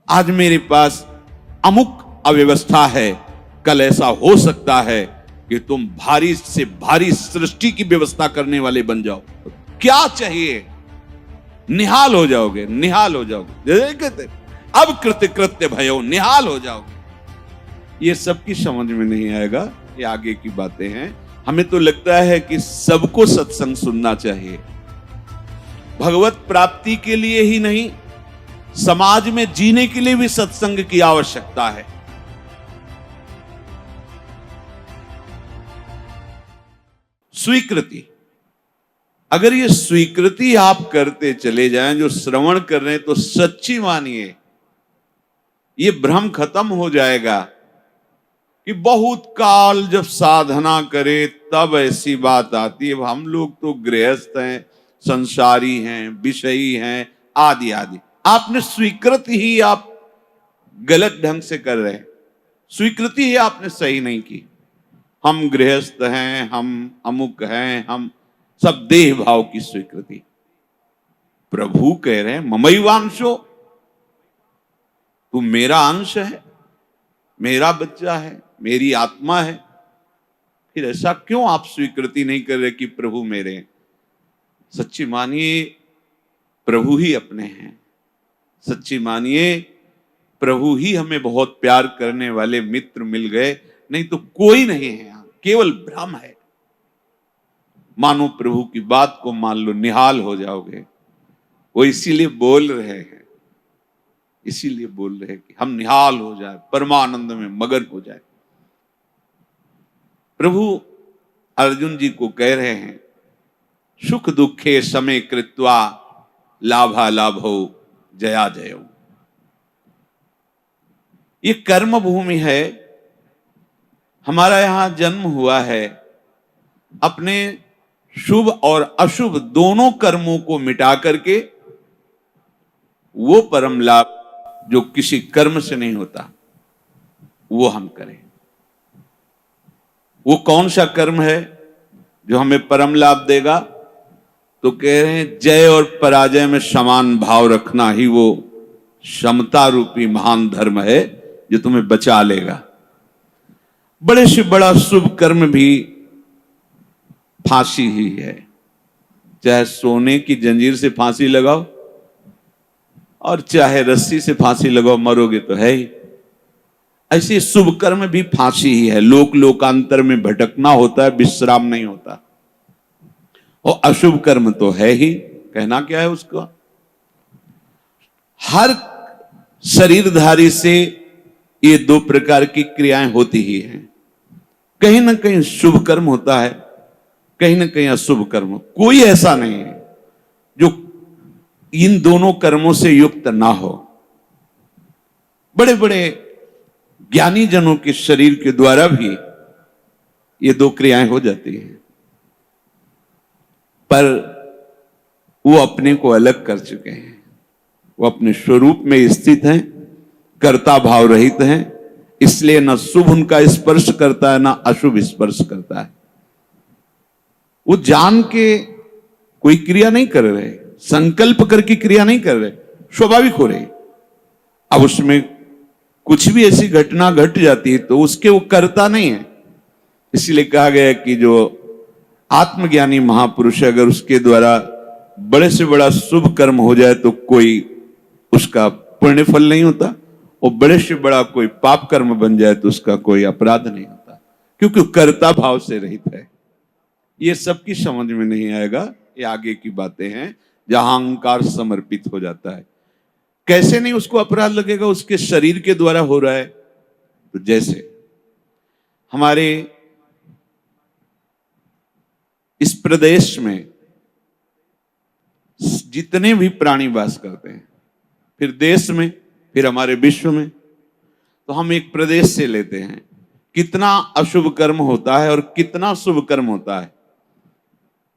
आज मेरे पास अमुक अव्यवस्था है, कल ऐसा हो सकता है कि तुम भारी से भारी सृष्टि की व्यवस्था करने वाले बन जाओ। क्या चाहिए? निहाल हो जाओगे, निहाल हो जाओगे। कहते अब कृत्य कृत्य भयो, निहाल हो जाओगे। ये सबकी समझ में नहीं आएगा, ये आगे की बातें हैं। हमें तो लगता है कि सबको सत्संग सुनना चाहिए, भगवत प्राप्ति के लिए ही नहीं, समाज में जीने के लिए भी सत्संग की आवश्यकता है। स्वीकृति, अगर ये स्वीकृति आप करते चले जाएं, जो श्रवण कर रहे हैं तो सच्ची मानिए, ये भ्रम खत्म हो जाएगा कि बहुत काल जब साधना करे तब ऐसी बात आती है। हम लोग तो गृहस्थ हैं, संसारी हैं, विषयी हैं, आदि आदि। आपने स्वीकृति ही आप गलत ढंग से कर रहे हैं, स्वीकृति ही आपने सही नहीं की। हम गृहस्थ हैं, हम अमुक हैं, हम सब देह भाव की स्वीकृति। प्रभु कह रहे हैं ममैवांशो, तू मेरा अंश है, मेरा बच्चा है, मेरी आत्मा है। फिर ऐसा क्यों आप स्वीकृति नहीं कर रहे कि प्रभु मेरे हैं? सच्ची मानिए प्रभु ही अपने हैं, सच्ची मानिए प्रभु ही हमें बहुत प्यार करने वाले मित्र मिल गए, नहीं तो कोई नहीं है यहां, केवल भ्रम है। मानो प्रभु की बात को मान लो, निहाल हो जाओगे। वो इसीलिए बोल रहे हैं, इसीलिए बोल रहे हैं कि हम निहाल हो जाए, परमानंद में मगन हो जाए। प्रभु अर्जुन जी को कह रहे हैं सुख दुखे समय कृत्वा लाभा लाभो जया जयो। ये कर्म भूमि है, हमारा यहां जन्म हुआ है। अपने शुभ और अशुभ दोनों कर्मों को मिटा करके वो परम लाभ जो किसी कर्म से नहीं होता वो हम करें। वो कौन सा कर्म है जो हमें परम लाभ देगा? तो कह रहे हैं जय और पराजय में समान भाव रखना ही वो समता रूपी महान धर्म है जो तुम्हें बचा लेगा। बड़े से बड़ा शुभ कर्म भी फांसी ही है, चाहे सोने की जंजीर से फांसी लगाओ और चाहे रस्सी से फांसी लगाओ, मरोगे तो है ही। ऐसे शुभ कर्म भी फांसी ही है, लोक लोकांतर में भटकना होता है, विश्राम नहीं होता। और अशुभ कर्म तो है ही, कहना क्या है उसको। हर शरीरधारी से ये दो प्रकार की क्रियाएं होती ही हैं, कहीं ना कहीं शुभ कर्म होता है, कहीं ना कहीं अशुभ कर्म। कोई ऐसा नहीं है जो इन दोनों कर्मों से युक्त ना हो। बड़े बड़े ज्ञानी जनों के शरीर के द्वारा भी ये दो क्रियाएं हो जाती हैं, पर वो अपने को अलग कर चुके हैं, वो अपने स्वरूप में स्थित हैं, कर्ता भाव रहित हैं। इसलिए न शुभ उनका स्पर्श करता है, ना अशुभ स्पर्श करता है। वो जान के कोई क्रिया नहीं कर रहे, संकल्प करके क्रिया नहीं कर रहे, स्वाभाविक हो रही। अब उसमें कुछ भी ऐसी घटना घट जाती है तो उसके वो करता नहीं है। इसलिए कहा गया कि जो आत्मज्ञानी महापुरुष है, अगर उसके द्वारा बड़े से बड़ा शुभ कर्म हो जाए तो कोई उसका पुण्य फल नहीं होता, और बड़े से बड़ा कोई पाप कर्म बन जाए तो उसका कोई अपराध नहीं होता, क्योंकि कर्ता भाव से रहित है। ये सबकी समझ में नहीं आएगा, ये आगे की बातें हैं जहां अहंकार समर्पित हो जाता है। कैसे नहीं उसको अपराध लगेगा? उसके शरीर के द्वारा हो रहा है। तो जैसे हमारे इस प्रदेश में जितने भी प्राणी वास करते हैं, फिर देश में, फिर हमारे विश्व में, तो हम एक प्रदेश से लेते हैं, कितना अशुभ कर्म होता है और कितना शुभ कर्म होता है।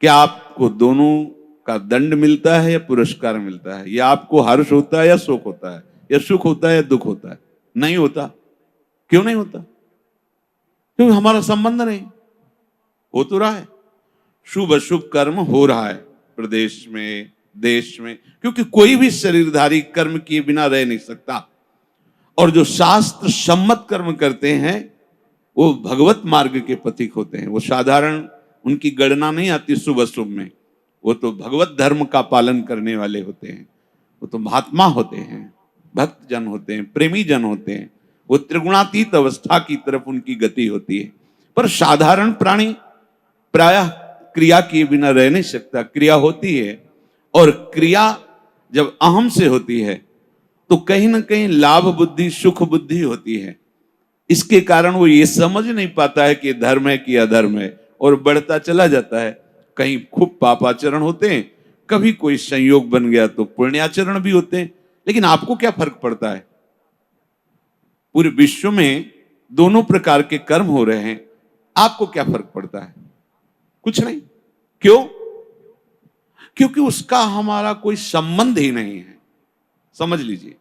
क्या आपको दोनों का दंड मिलता है या पुरस्कार मिलता है? या आपको हर्ष होता है या शोक होता है? या सुख होता है या दुख होता है? नहीं होता। क्यों नहीं होता? क्योंकि हमारा संबंध नहीं। हो तो रहा है, शुभ अशुभ कर्म हो रहा है प्रदेश में, देश में, क्योंकि कोई भी शरीरधारी कर्म किए बिना रह नहीं सकता। और जो शास्त्र सम्मत कर्म करते हैं वो भगवत मार्ग के पथिक होते हैं। वो साधारण उनकी गणना नहीं आती शुभ अशुभ में, वो तो भगवत धर्म का पालन करने वाले होते हैं। वो तो महात्मा होते हैं, भक्त जन होते हैं, प्रेमी जन होते हैं। वो त्रिगुणातीत अवस्था की तरफ उनकी गति होती है। पर साधारण प्राणी प्रायः क्रिया किए बिना रह नहीं सकता। क्रिया होती है, और क्रिया जब अहम से होती है तो कहीं ना कहीं लाभ बुद्धि, सुख बुद्धि होती है। इसके कारण वो ये समझ नहीं पाता है कि धर्म है कि अधर्म है, और बढ़ता चला जाता है। कहीं खूब पापाचरण होते हैं, कभी कोई संयोग बन गया तो पुण्याचरण भी होते हैं। लेकिन आपको क्या फर्क पड़ता है? पूरे विश्व में दोनों प्रकार के कर्म हो रहे हैं, आपको क्या फर्क पड़ता है? कुछ नहीं। क्यों? क्योंकि उसका हमारा कोई संबंध ही नहीं है। समझ लीजिए।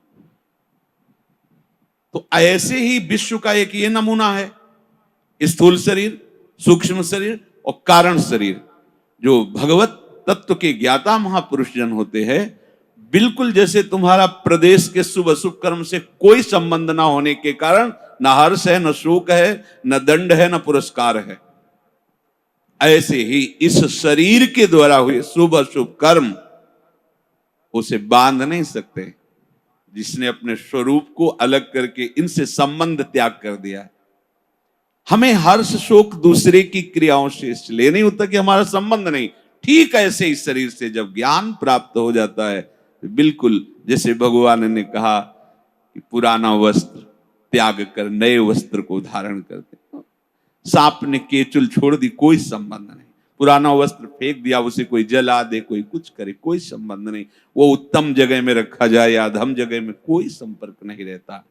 तो ऐसे ही विश्व का एक ये नमूना है, स्थूल शरीर, सूक्ष्म शरीर और कारण शरीर। जो भगवत तत्व के ज्ञाता महापुरुष जन होते हैं, बिल्कुल जैसे तुम्हारा प्रदेश के शुभ अशुभ कर्म से कोई संबंध ना होने के कारण न हर्ष है, न शोक है, न दंड है, न पुरस्कार है, ऐसे ही इस शरीर के द्वारा हुए शुभ अशुभ कर्म उसे बांध नहीं सकते। जिसने अपने स्वरूप को अलग करके इनसे संबंध त्याग कर दिया है। हमें हर्ष शोक दूसरे की क्रियाओं से इसलिए नहीं होता कि हमारा संबंध नहीं। ठीक ऐसे ही शरीर से जब ज्ञान प्राप्त हो जाता है, बिल्कुल जैसे भगवान ने कहा कि पुराना वस्त्र त्याग कर नए वस्त्र को धारण करते। सांप ने केचुल छोड़ दी, कोई संबंध नहीं। पुराना वस्त्र फेंक दिया, उसे कोई जला दे, कोई कुछ करे, कोई संबंध नहीं। वो उत्तम जगह में रखा जाए या अधम जगह में, कोई संपर्क नहीं रहता।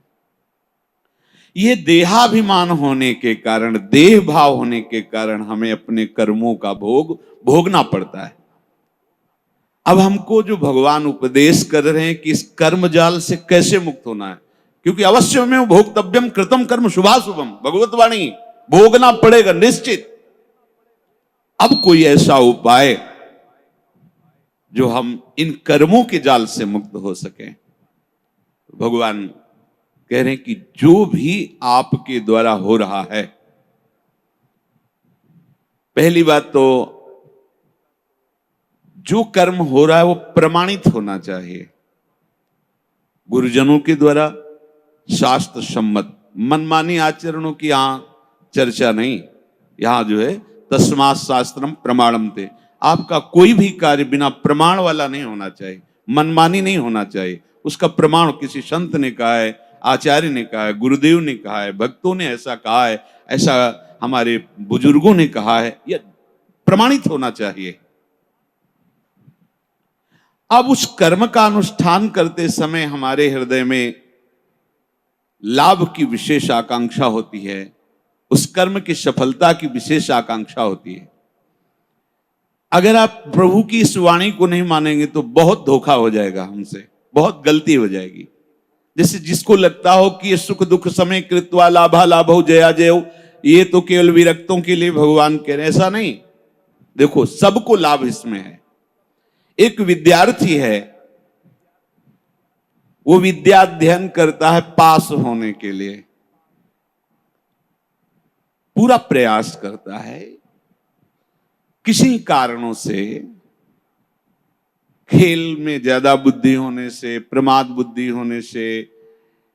ये देहाभिमान होने के कारण, देह भाव होने के कारण हमें अपने कर्मों का भोग भोगना पड़ता है। अब हमको जो भगवान उपदेश कर रहे हैं कि इस कर्म जाल से कैसे मुक्त होना है, क्योंकि अवश्य में भोक्तव्यम कृतम कर्म शुभाशुभम, भगवत वाणी, भोगना पड़ेगा निश्चित। अब कोई ऐसा उपाय जो हम इन कर्मों के जाल से मुक्त हो सके। भगवान कह रहे हैं कि जो भी आपके द्वारा हो रहा है, पहली बात तो जो कर्म हो रहा है वो प्रमाणित होना चाहिए, गुरुजनों के द्वारा शास्त्र सम्मत। मनमानी आचरणों की यहां चर्चा नहीं। यहां जो है तस्मात् शास्त्रम प्रमाणम थे। आपका कोई भी कार्य बिना प्रमाण वाला नहीं होना चाहिए, मनमानी नहीं होना चाहिए। उसका प्रमाण किसी संत ने कहा है, आचार्य ने कहा है, गुरुदेव ने कहा है, भक्तों ने ऐसा कहा है, ऐसा हमारे बुजुर्गों ने कहा है, यह प्रमाणित होना चाहिए। अब उस कर्म का अनुष्ठान करते समय हमारे हृदय में लाभ की विशेष आकांक्षा होती है, उस कर्म की सफलता की विशेष आकांक्षा होती है। अगर आप प्रभु की इस वाणी को नहीं मानेंगे तो बहुत धोखा हो जाएगा हमसे, बहुत गलती हो जाएगी। जैसे जिसको लगता हो कि ये सुख दुख समय कृत्वा लाभा लाभो जया जयो, ये तो केवल विरक्तों के लिए भगवान कह रहे हैं, ऐसा नहीं। देखो सबको लाभ इसमें है। एक विद्यार्थी है, वो विद्या अध्ययन करता है पास होने के लिए, पूरा प्रयास करता है। किसी कारणों से, खेल में ज्यादा बुद्धि होने से, प्रमाद बुद्धि होने से,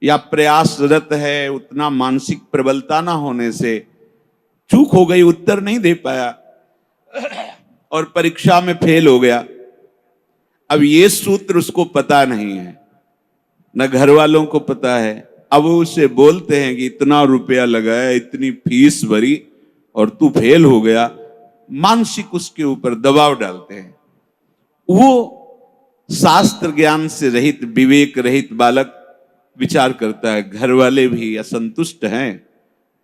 या प्रयासरत है उतना मानसिक प्रबलता ना होने से चूक हो गई, उत्तर नहीं दे पाया और परीक्षा में फेल हो गया। अब ये सूत्र उसको पता नहीं है, न घर वालों को पता है। अब उसे बोलते हैं कि इतना रुपया लगाया, इतनी फीस भरी और तू फेल हो गया। मानसिक उसके ऊपर दबाव डालते हैं। वो शास्त्र ज्ञान से रहित, विवेक रहित बालक विचार करता है, घर वाले भी असंतुष्ट हैं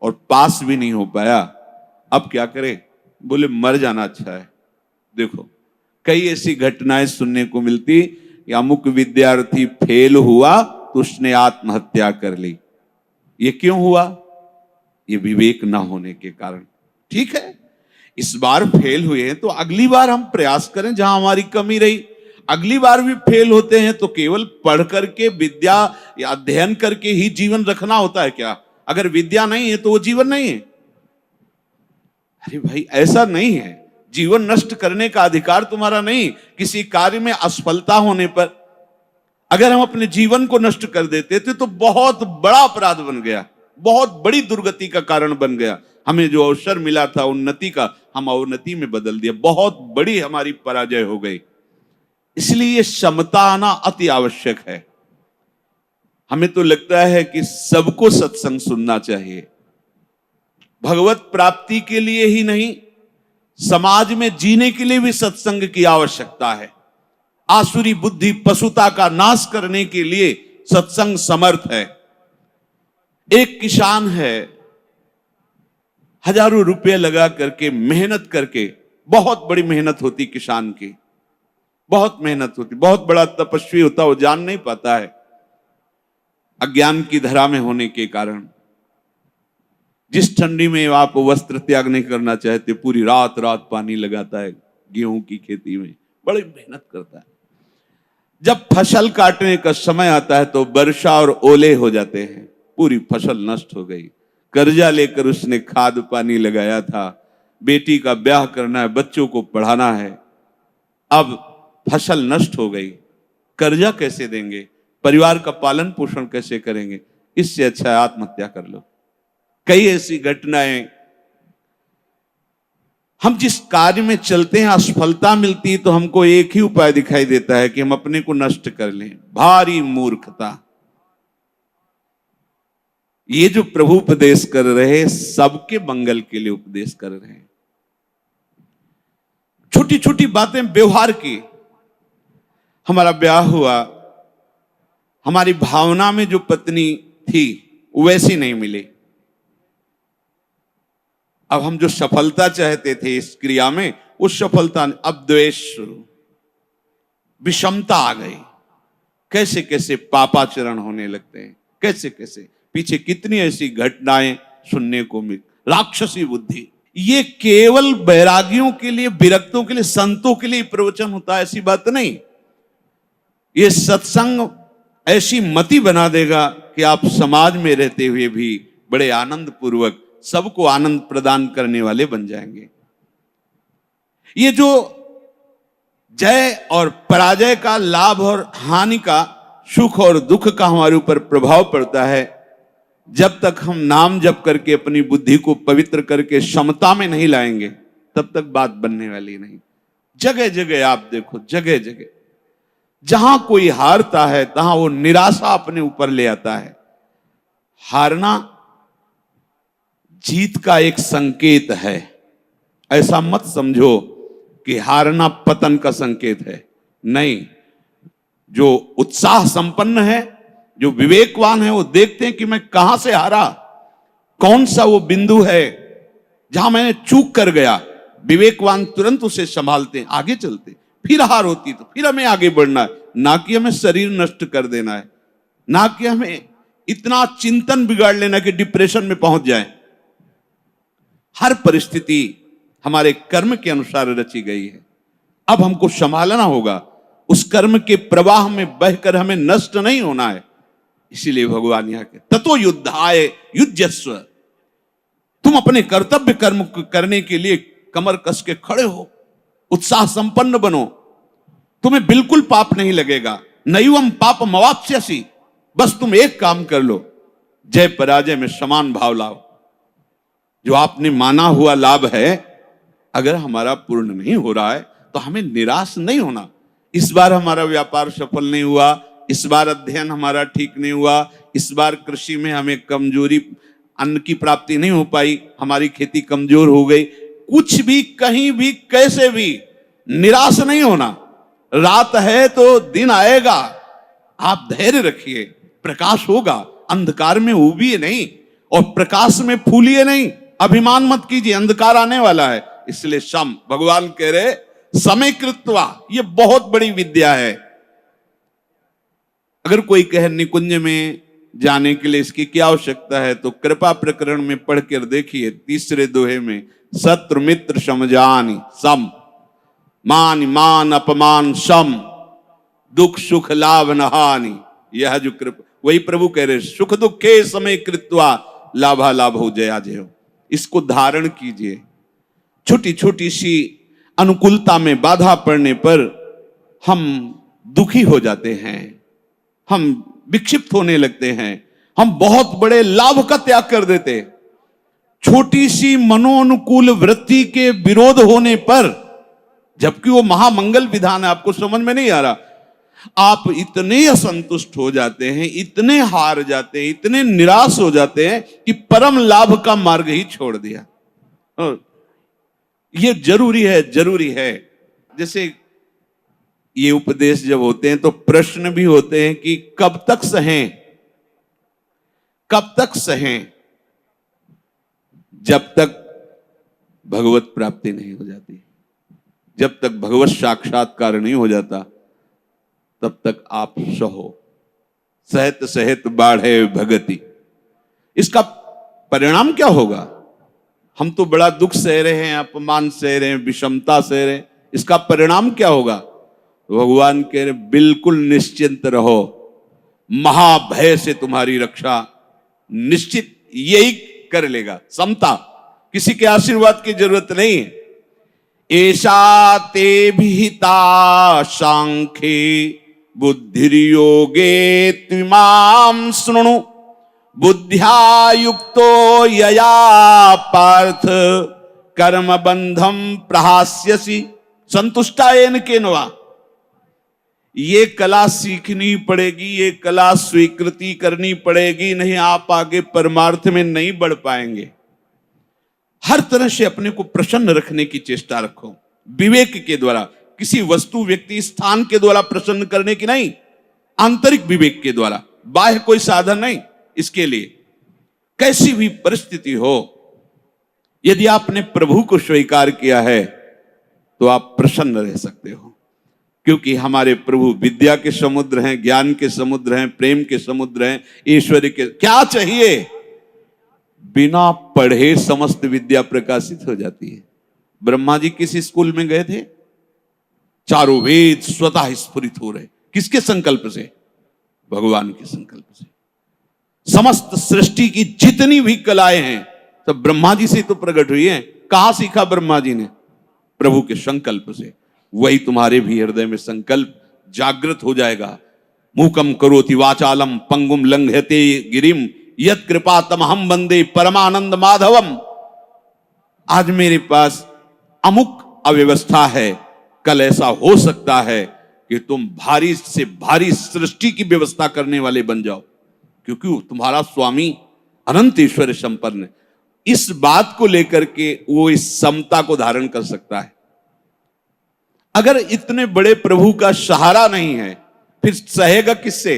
और पास भी नहीं हो पाया, अब क्या करे? बोले मर जाना अच्छा है। देखो कई ऐसी घटनाएं सुनने को मिलती कि अमुक विद्यार्थी फेल हुआ तो उसने आत्महत्या कर ली। ये क्यों हुआ? ये विवेक ना होने के कारण। ठीक है, इस बार फेल हुए हैं तो अगली बार हम प्रयास करें जहां हमारी कमी रही। अगली बार भी फेल होते हैं तो केवल पढ़ करके विद्या या अध्ययन करके ही जीवन रखना होता है क्या? अगर विद्या नहीं है तो वो जीवन नहीं है। अरे भाई, ऐसा नहीं है। जीवन नष्ट करने का अधिकार तुम्हारा नहीं। किसी कार्य में असफलता होने पर अगर हम अपने जीवन को नष्ट कर देते थे तो बहुत बड़ा अपराध बन गया, बहुत बड़ी दुर्गति का कारण बन गया। हमें जो अवसर मिला था उन्नति का, हम अवनति में बदल दिया, बहुत बड़ी हमारी पराजय हो गई। इसलिए ये क्षमता आना अति आवश्यक है। हमें तो लगता है कि सबको सत्संग सुनना चाहिए, भगवत प्राप्ति के लिए ही नहीं, समाज में जीने के लिए भी सत्संग की आवश्यकता है। आसुरी बुद्धि पशुता का नाश करने के लिए सत्संग समर्थ है। एक किसान है, हजारों रुपए लगा करके मेहनत करके, बहुत बड़ी मेहनत होती किसान की, बहुत मेहनत होती, बहुत बड़ा तपस्वी होता, वो जान नहीं पाता है अज्ञान की धरा में होने के कारण। जिस ठंडी में आप वस्त्र त्याग नहीं करना चाहते, पूरी रात रात पानी लगाता है गेहूं की खेती में, बड़ी मेहनत करता है। जब फसल काटने का समय आता है तो वर्षा और ओले हो जाते हैं, पूरी फसल नष्ट हो गई। कर्जा लेकर उसने खाद पानी लगाया था, बेटी का ब्याह करना है, बच्चों को पढ़ाना है, अब फसल नष्ट हो गई। कर्जा कैसे देंगे, परिवार का पालन पोषण कैसे करेंगे? इससे अच्छा है आत्महत्या कर लो। कई ऐसी घटनाएं, हम जिस कार्य में चलते हैं असफलता मिलती है तो हमको एक ही उपाय दिखाई देता है कि हम अपने को नष्ट कर लें। भारी मूर्खता। ये जो प्रभु उपदेश कर रहे हैं, सबके मंगल के लिए उपदेश कर रहे हैं। छोटी छोटी बातें व्यवहार की। हमारा ब्याह हुआ, हमारी भावना में जो पत्नी थी वैसी नहीं मिली। अब हम जो सफलता चाहते थे इस क्रिया में, उस सफलता ने, अब द्वेष शुरू, विषमता आ गई। कैसे कैसे पापाचरण होने लगते हैं, कैसे कैसे पीछे कितनी ऐसी घटनाएं सुनने को मिल। राक्षसी बुद्धि। ये केवल बैरागियों के लिए, विरक्तों के लिए, संतों के लिए प्रवचन होता है, ऐसी बात नहीं। ये सत्संग ऐसी मति बना देगा कि आप समाज में रहते हुए भी बड़े आनंद पूर्वक सबको आनंद प्रदान करने वाले बन जाएंगे। ये जो जय और पराजय का, लाभ और हानि का, सुख और दुख का हमारे ऊपर प्रभाव पड़ता है, जब तक हम नाम जप करके अपनी बुद्धि को पवित्र करके समता में नहीं लाएंगे, तब तक बात बनने वाली नहीं। जगह जगह आप देखो, जगह जगह जहां कोई हारता है तहां वो निराशा अपने ऊपर ले आता है। हारना जीत का एक संकेत है। ऐसा मत समझो कि हारना पतन का संकेत है, नहीं। जो उत्साह संपन्न है, जो विवेकवान है, वो देखते हैं कि मैं कहां से हारा, कौन सा वो बिंदु है जहां मैंने चूक कर गया। विवेकवान तुरंत उसे संभालते हैं, आगे चलते। फिर हार होती तो फिर हमें आगे बढ़ना है, ना कि हमें शरीर नष्ट कर देना है, ना कि हमें इतना चिंतन बिगाड़ लेना कि डिप्रेशन में पहुंच जाए। हर परिस्थिति हमारे कर्म के अनुसार रची गई है। अब हमको संभालना होगा, उस कर्म के प्रवाह में बहकर हमें नष्ट नहीं होना है। इसीलिए भगवान यहाँ के ततो युद्धाय युज्यस्व। तुम अपने कर्तव्य कर्म करने के लिए कमर कस के खड़े हो, उत्साह संपन्न बनो, तुम्हें बिल्कुल पाप नहीं लगेगा। नैवम पाप मवाप्स्यसि। बस तुम एक काम कर लो, जय पराजय में समान भाव लाओ। जो आपने माना हुआ लाभ है, अगर हमारा पूर्ण नहीं हो रहा है तो हमें निराश नहीं होना। इस बार हमारा व्यापार सफल नहीं हुआ, इस बार अध्ययन हमारा ठीक नहीं हुआ, इस बार कृषि में हमें कमजोरी, अन्न की प्राप्ति नहीं हो पाई, हमारी खेती कमजोर हो गई, कुछ भी, कहीं भी, कैसे भी निराश नहीं होना। रात है तो दिन आएगा, आप धैर्य रखिए, प्रकाश होगा। अंधकार में उबिए नहीं और प्रकाश में फूलिए नहीं। अभिमान मत कीजिए, अंधकार आने वाला है। इसलिए सम, भगवान कह रहे समय कृत्वा, ये बहुत बड़ी विद्या है। अगर कोई कहे निकुंज में जाने के लिए इसकी क्या आवश्यकता है, तो कृपा प्रकरण में पढ़कर देखिए, तीसरे दोहे में, शत्रु मित्र समझानी सम, मान मान अपमान सम, दुख सुख लाभ न हानि, यह जो कृपा, वही प्रभु कह रहे सुख दुखे समय कृत्वा लाभा लाभ हो जया जय। इसको धारण कीजिए। छोटी छोटी सी अनुकूलता में बाधा पड़ने पर हम दुखी हो जाते हैं, हम विक्षिप्त होने लगते हैं, हम बहुत बड़े लाभ का त्याग कर देते। छोटी सी मनोनुकूल वृत्ति के विरोध होने पर, जबकि वो महामंगल विधान है, आपको समझ में नहीं आ रहा, आप इतने असंतुष्ट हो जाते हैं, इतने हार जाते हैं, इतने निराश हो जाते हैं कि परम लाभ का मार्ग ही छोड़ दिया। और ये जरूरी है, जरूरी है। जैसे ये उपदेश जब होते हैं तो प्रश्न भी होते हैं कि कब तक सहें, कब तक सहें? जब तक भगवत प्राप्ति नहीं हो जाती, जब तक भगवत साक्षात्कार नहीं हो जाता, तब तक आप सहो। सहत सहत बाढ़े भगति। इसका परिणाम क्या होगा? हम तो बड़ा दुख सह रहे हैं, अपमान सह रहे हैं, विषमता सह रहे हैं, इसका परिणाम क्या होगा? भगवान कह रहे बिल्कुल निश्चिंत रहो, महाभय से तुम्हारी रक्षा निश्चित यही कर लेगा। समता, किसी के आशीर्वाद की जरूरत नहीं है। ऐसा ते विहिता सांख्ये बुद्धिर्योगे त्विमां शृणु बुद्ध्या युक्तो यया पार्थ कर्म बंधम प्रहास्यसि संतुष्टायेन केनवा। ये कला सीखनी पड़ेगी, ये कला स्वीकृति करनी पड़ेगी, नहीं आप आगे परमार्थ में नहीं बढ़ पाएंगे। हर तरह से अपने को प्रसन्न रखने की चेष्टा रखो, विवेक के द्वारा, किसी वस्तु व्यक्ति स्थान के द्वारा प्रसन्न करने की नहीं, आंतरिक विवेक के द्वारा, बाह्य कोई साधन नहीं। इसके लिए कैसी भी परिस्थिति हो, यदि आपने प्रभु को स्वीकार किया है तो आप प्रसन्न रह सकते हो, क्योंकि हमारे प्रभु विद्या के समुद्र हैं, ज्ञान के समुद्र हैं, प्रेम के समुद्र हैं, ईश्वर के। क्या चाहिए? बिना पढ़े समस्त विद्या प्रकाशित हो जाती है। ब्रह्मा जी किस स्कूल में गए थे? चारों वेद स्वतः स्फुरित हो रहे। किसके संकल्प से? भगवान के संकल्प से। समस्त सृष्टि की जितनी भी कलाएं हैं सब ब्रह्मा जी से तो प्रकट हुई हैं। कहां सीखा ब्रह्मा जी ने? प्रभु के संकल्प से। वही तुम्हारे भी हृदय में संकल्प जागृत हो जाएगा। मूकम करोति वाचालम पंगुम लंघयते गिरिम यत् कृपा तमहम वंदे परमानंद माधवम। आज मेरे पास अमुक अव्यवस्था है, कल ऐसा हो सकता है कि तुम भारी से भारी सृष्टि की व्यवस्था करने वाले बन जाओ, क्योंकि तुम्हारा स्वामी अनंत ईश्वर संपन्न है। इस बात को लेकर के वो इस समता को धारण कर सकता है। अगर इतने बड़े प्रभु का सहारा नहीं है, फिर सहेगा किससे?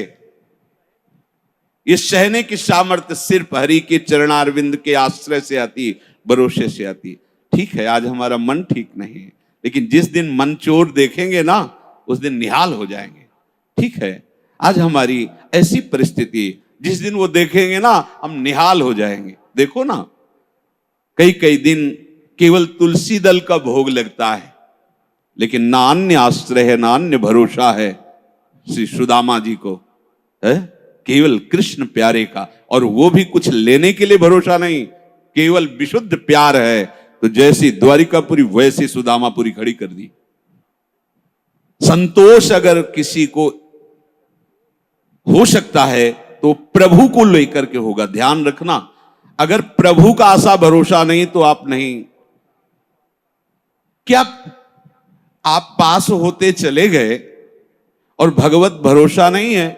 ये सहने की सामर्थ्य सिर्फ हरि के चरणारविंद के आश्रय से आती है, भरोसे से आती है। ठीक है, आज हमारा मन ठीक नहीं है, लेकिन जिस दिन मन चोर देखेंगे ना, उस दिन निहाल हो जाएंगे। ठीक है, आज हमारी ऐसी परिस्थिति, जिस दिन वो देखेंगे ना, हम निहाल हो जाएंगे। देखो ना, कई कई दिन केवल तुलसी दल का भोग लगता है, लेकिन ना अन्य आश्रय है, ना अन्य भरोसा है श्री सुदामा जी को, है केवल कृष्ण प्यारे का। और वो भी कुछ लेने के लिए भरोसा नहीं, केवल विशुद्ध प्यार है। तो जैसी द्वारिकापुरी वैसी सुदामापुरी खड़ी कर दी। संतोष अगर किसी को हो सकता है तो प्रभु को लेकर के होगा। ध्यान रखना, अगर प्रभु का आशा भरोसा नहीं तो आप नहीं। क्या आप पास होते चले गए और भगवत भरोसा नहीं है?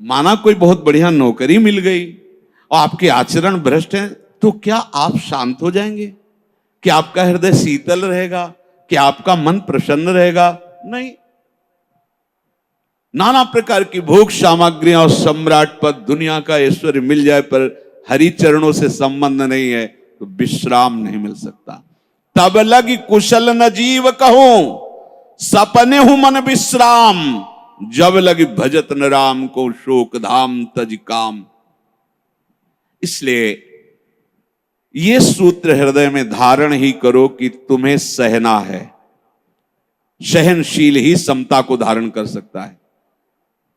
माना कोई बहुत बढ़िया नौकरी मिल गई और आपके आचरण भ्रष्ट है, तो क्या आप शांत हो जाएंगे? क्या आपका हृदय शीतल रहेगा? क्या आपका मन प्रसन्न रहेगा? नहीं। नाना प्रकार की भोग सामग्रियां और सम्राट पद, दुनिया का ऐश्वर्य मिल जाए, पर हरि चरणों से संबंध नहीं है तो विश्राम नहीं मिल सकता। तब लगी कुशल न जीव कहूं, सपने हूं मन विश्राम, जब लगी भजत न राम को शोक धाम तज काम। इसलिए ये सूत्र हृदय में धारण ही करो कि तुम्हें सहना है। सहनशील ही समता को धारण कर सकता है।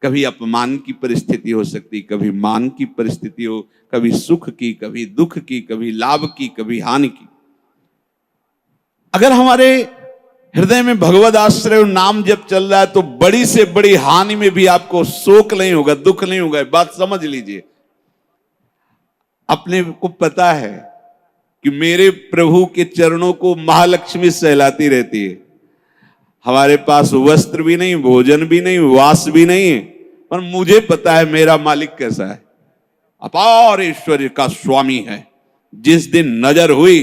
कभी अपमान की परिस्थिति हो सकती, कभी मान की परिस्थिति हो, कभी सुख की, कभी दुख की, कभी लाभ की, कभी हानि की। अगर हमारे हृदय में भगवद आश्रय और नाम जब चल रहा है तो बड़ी से बड़ी हानि में भी आपको शोक नहीं होगा, दुख नहीं होगा। बात समझ लीजिए। अपने को पता है कि मेरे प्रभु के चरणों को महालक्ष्मी सहलाती रहती है। हमारे पास वस्त्र भी नहीं, भोजन भी नहीं, वास भी नहीं है, पर मुझे पता है मेरा मालिक कैसा है। अपार ऐश्वर्य का स्वामी है। जिस दिन नजर हुई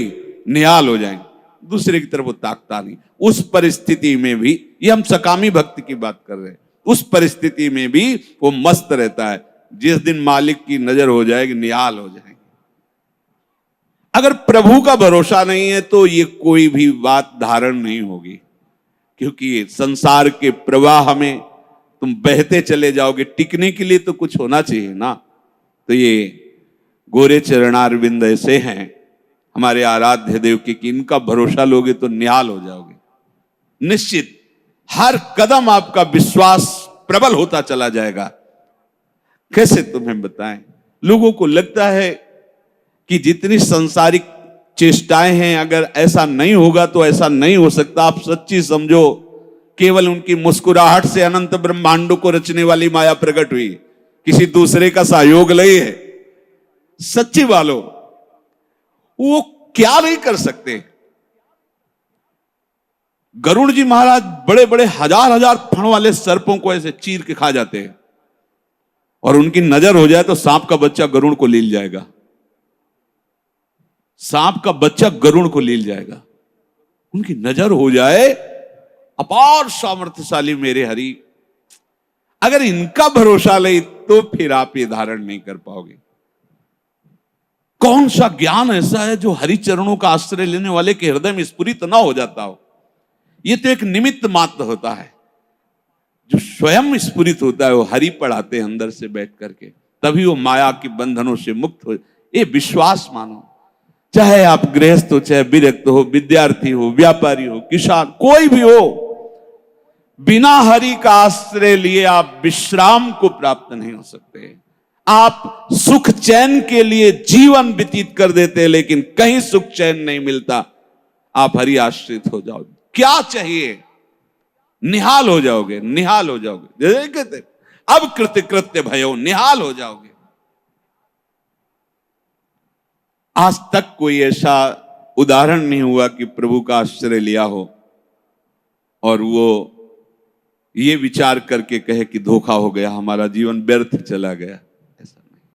निहाल हो जाएंगे, दूसरे की तरफ वो ताकता नहीं। उस परिस्थिति में भी, ये हम सकामी भक्ति की बात कर रहे हैं, उस परिस्थिति में भी वो मस्त रहता है। जिस दिन मालिक की नजर हो जाएगी निहाल हो जाएंगे। अगर प्रभु का भरोसा नहीं है तो ये कोई भी बात धारण नहीं होगी, क्योंकि संसार के प्रवाह में तुम बहते चले जाओगे। टिकने के लिए तो कुछ होना चाहिए ना। तो ये गोरे चरणारविंद ऐसे हैं हमारे आराध्य देव के कि इनका भरोसा लोगे तो निहाल हो जाओगे। निश्चित हर कदम आपका विश्वास प्रबल होता चला जाएगा। कैसे तुम्हें बताएं, लोगों को लगता है कि जितनी सांसारिक चेष्टाएं हैं, अगर ऐसा नहीं होगा तो ऐसा नहीं हो सकता। आप सच्ची समझो, केवल उनकी मुस्कुराहट से अनंत ब्रह्मांडों को रचने वाली माया प्रकट हुई, किसी दूसरे का सहयोग नहीं है। सच्ची वालों, वो क्या नहीं कर सकते। गरुड़ जी महाराज बड़े बड़े हजार हजार फण वाले सर्पों को ऐसे चीर के खा जाते हैं, और उनकी नजर हो जाए तो सांप का बच्चा गरुड़ को लील जाएगा। सांप का बच्चा गरुड़ को लील जाएगा। उनकी नजर हो जाए, अपार सामर्थ्यशाली मेरे हरि। अगर इनका भरोसा नहीं तो फिर आप ये धारण नहीं कर पाओगे। कौन सा ज्ञान ऐसा है जो हरि चरणों का आश्रय लेने वाले के हृदय में स्फुरित ना हो जाता हो। यह तो एक निमित्त मात्र होता है। जो स्वयं स्फुरित होता है वो हरि पढ़ाते हैं अंदर से बैठ करके, तभी वो माया के बंधनों से मुक्त हो। ये विश्वास मानो। चाहे आप गृहस्थ हो, चाहे विरक्त हो, विद्यार्थी हो, व्यापारी हो, किसान, कोई भी हो, बिना हरि का आश्रय लिए आप विश्राम को प्राप्त नहीं हो सकते। आप सुख चैन के लिए जीवन व्यतीत कर देते हैं, लेकिन कहीं सुख चैन नहीं मिलता। आप हरि आश्रित हो जाओ, क्या चाहिए निहाल हो जाओगे, निहाल हो जाओगे। जैसे कहते अब कृत्य कृत्य भयो, निहाल हो जाओगे। आज तक कोई ऐसा उदाहरण नहीं हुआ कि प्रभु का आश्रय लिया हो और वो ये विचार करके कहे कि धोखा हो गया, हमारा जीवन व्यर्थ चला गया।